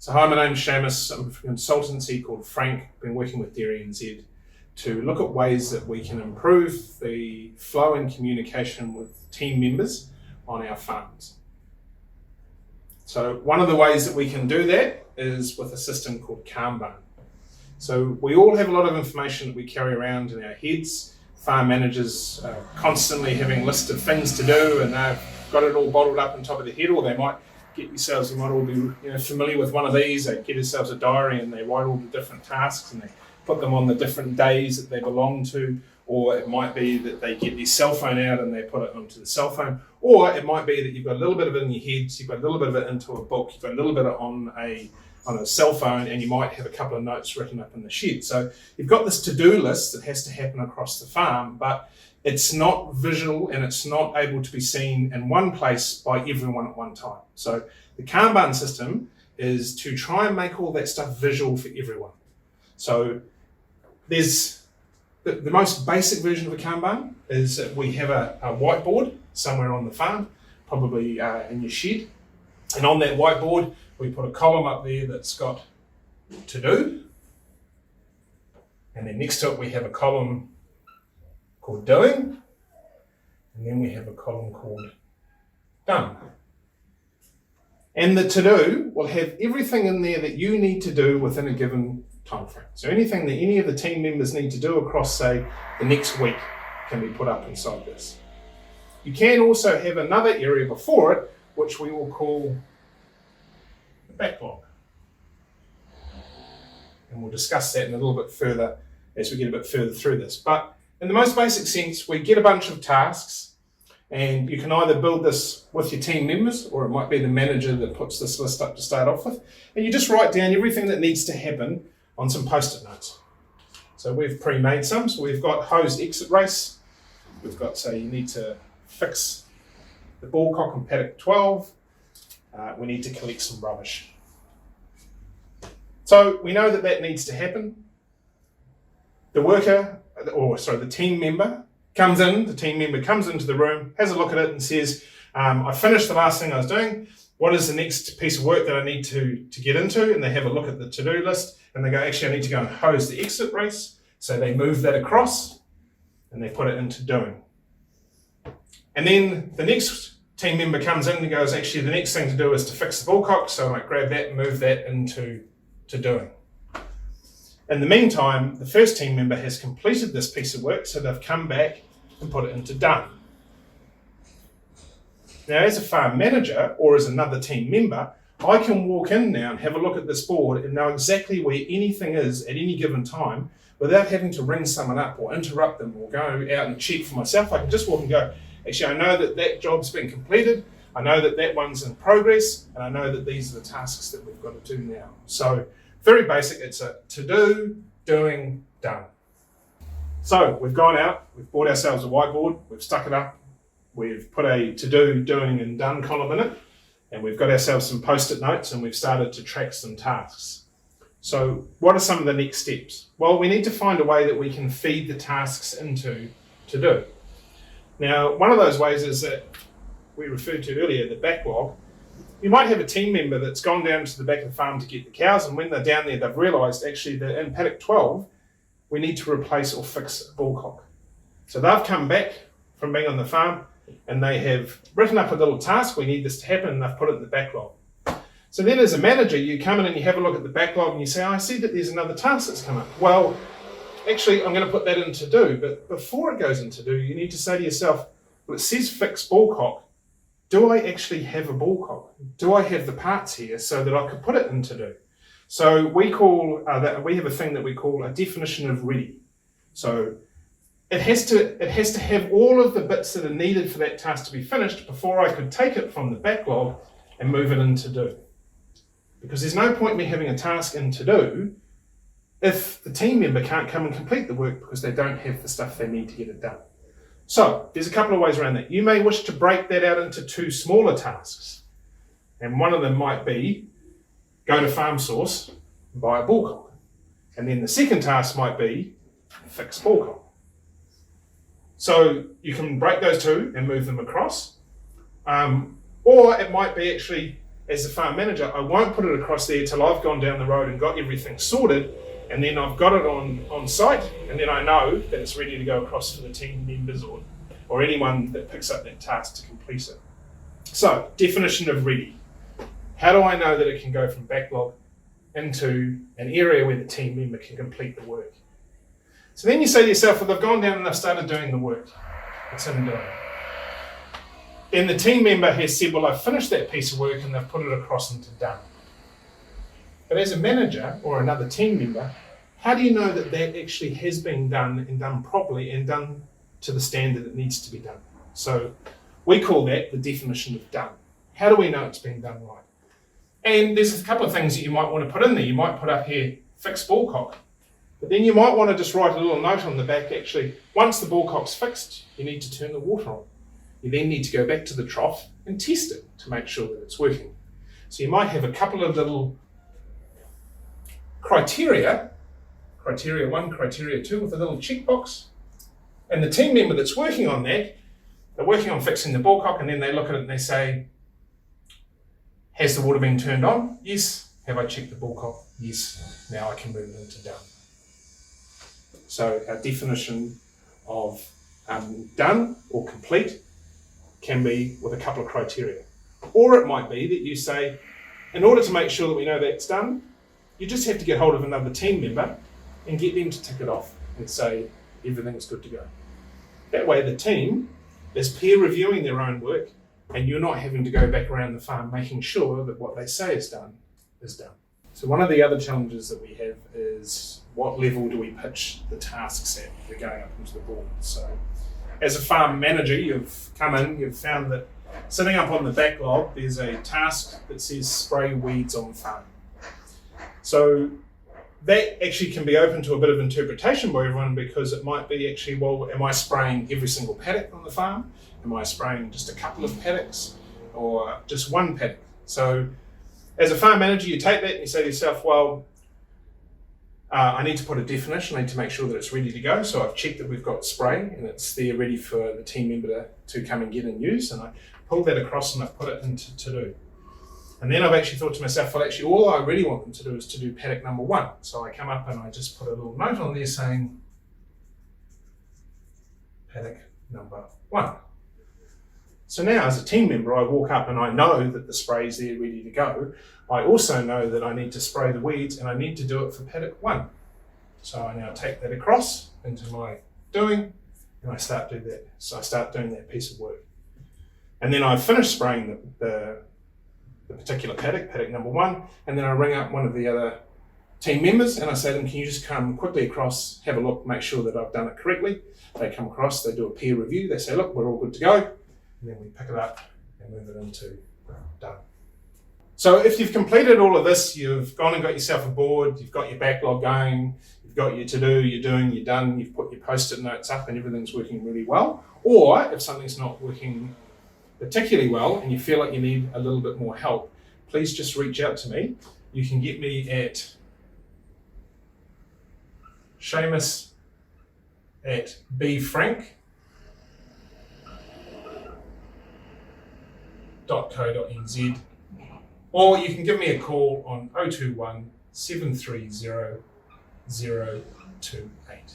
So hi, my name's Seamus. I'm from a consultancy called Frank. I've been working with DairyNZ to look at ways that we can improve the flow and communication with team members on our farms. So one of the ways that we can do that is with a system called Kanban. So we all have a lot of information that we carry around in our heads. Farm managers are constantly having lists of things to do, and they've got it all bottled up on top of their head, or they might get yourselves, you might all be familiar with one of these. They get themselves a diary and they write all the different tasks and they put them on the different days that they belong to, or it might be that they get their cell phone out and they put it onto the cell phone, or it might be that you've got a little bit of it in your heads, you've got a little bit of it into a book, you've got a little bit of it on a cell phone, and you might have a couple of notes written up in the shed. So you've got this to-do list that has to happen across the farm, but it's not visual and it's not able to be seen in one place by everyone at one time. So the Kanban system is to try and make all that stuff visual for everyone. So there's the most basic version of a Kanban is that we have a whiteboard somewhere on the farm, probably in your shed. And on that whiteboard, we put a column up there that's got to do. And then next to it, we have a column called doing, and then we have a column called done. And the to-do will have everything in there that you need to do within a given time frame. So anything that any of the team members need to do across, say, the next week can be put up inside this. You can also have another area before it, which we will call the backlog. And we'll discuss that in a little bit further as we get a bit further through this. But in the most basic sense, we get a bunch of tasks, and you can either build this with your team members, or it might be the manager that puts this list up to start off with, and you just write down everything that needs to happen on some post-it notes. So we've pre-made some. So we've got hose exit race. We've got, say, you need to fix the ballcock in paddock 12. We need to collect some rubbish. So we know that that needs to happen. The team member comes into the room, has a look at it and says, I finished the last thing I was doing. What is the next piece of work that I need to get into? And they have a look at the to-do list and they go, actually, I need to go and hose the exit race. So they move that across and they put it into doing. And then the next team member comes in and goes, actually, the next thing to do is to fix the ballcock. So I might grab that and move that into doing. In the meantime, the first team member has completed this piece of work, so they've come back and put it into done. Now, as a farm manager or as another team member, I can walk in now and have a look at this board and know exactly where anything is at any given time without having to ring someone up or interrupt them or go out and check for myself. I can just walk and go, actually, I know that that job's been completed, I know that that one's in progress, and I know that these are the tasks that we've got to do now. So very basic, it's a to-do, doing, done. So we've gone out, we've bought ourselves a whiteboard, we've stuck it up, we've put a to-do, doing and done column in it, and we've got ourselves some post-it notes and we've started to track some tasks. So what are some of the next steps? Well, we need to find a way that we can feed the tasks into to-do. Now, one of those ways is that we referred to earlier, the backlog. You might have a team member that's gone down to the back of the farm to get the cows, and when they're down there, they've realised actually that in paddock 12, we need to replace or fix a ballcock. So they've come back from being on the farm and they have written up a little task, we need this to happen, and they've put it in the backlog. So then as a manager, you come in and you have a look at the backlog and you say, I see that there's another task that's come up. Well, actually, I'm going to put that into do, but before it goes into do, you need to say to yourself, well, it says fix ballcock. Do I actually have a ballcock? Do I have the parts here so that I could put it into do? So we have a thing that we call a definition of ready. So it has to have all of the bits that are needed for that task to be finished before I could take it from the backlog and move it into do. Because there's no point in me having a task in to do if the team member can't come and complete the work because they don't have the stuff they need to get it done. So there's a couple of ways around that. You may wish to break that out into two smaller tasks. And one of them might be go to Farm Source and buy a ballcock. And then the second task might be fix ballcock. So you can break those two and move them across. Or it might be actually as the farm manager, I won't put it across there till I've gone down the road and got everything sorted, and then I've got it on site, and then I know that it's ready to go across for the team members or anyone that picks up that task to complete it. So, definition of ready. How do I know that it can go from backlog into an area where the team member can complete the work? So then you say to yourself, well, they've gone down and they've started doing the work. What's them doing? Then the team member has said, well, I've finished that piece of work, and they've put it across into done. But as a manager or another team member, how do you know that that actually has been done and done properly and done to the standard it needs to be done? So we call that the definition of done. How do we know it's been done right? And there's a couple of things that you might want to put in there. You might put up here, fixed ballcock. But then you might want to just write a little note on the back, actually, once the ballcock's fixed, you need to turn the water on. You then need to go back to the trough and test it to make sure that it's working. So you might have a couple of little criteria 1, criteria 2, with a little checkbox. And the team member that's working on that, they're working on fixing the ballcock, and then they look at it and they say, has the water been turned on? Yes. Have I checked the ballcock? Yes. Now I can move it into done. So our definition of done or complete can be with a couple of criteria. Or it might be that you say, in order to make sure that we know that's done, you just have to get hold of another team member and get them to tick it off and say everything's good to go. That way the team is peer reviewing their own work, and you're not having to go back around the farm making sure that what they say is done is done. So one of the other challenges that we have is, what level do we pitch the tasks at? They're going up into the board. So as a farm manager, you've come in, you've found that sitting up on the backlog, there's a task that says spray weeds on farm. So that actually can be open to a bit of interpretation by everyone, because it might be actually, well, am I spraying every single paddock on the farm? Am I spraying just a couple of paddocks or just one paddock? So as a farm manager, you take that and you say to yourself, well, I need to put a definition. I need to make sure that it's ready to go. So I've checked that we've got spray and it's there ready for the team member to come and get and use. And I pulled that across and I've put it into to do. And then I've actually thought to myself, well, actually, all I really want them to do is to do paddock number 1. So I come up and I just put a little note on there saying paddock number 1. So now as a team member, I walk up and I know that the spray's there ready to go. I also know that I need to spray the weeds and I need to do it for paddock 1. So I now take that across into my doing and I start doing that. So I start doing that piece of work. And then I finish spraying the particular paddock number 1, and then I ring up one of the other team members and I say to them, can you just come quickly across, have a look, make sure that I've done it correctly. They come across, they do a peer review, they say, look, we're all good to go. And then we pick it up and move it into done. So if you've completed all of this, you've gone and got yourself a board, you've got your backlog going, you've got your to-do, you're doing, you're done, you've put your post-it notes up and everything's working really well. Or if something's not working particularly well and you feel like you need a little bit more help, please just reach out to me. You can get me at Seamus at bfrank.co.nz, or you can give me a call on 021 730 028.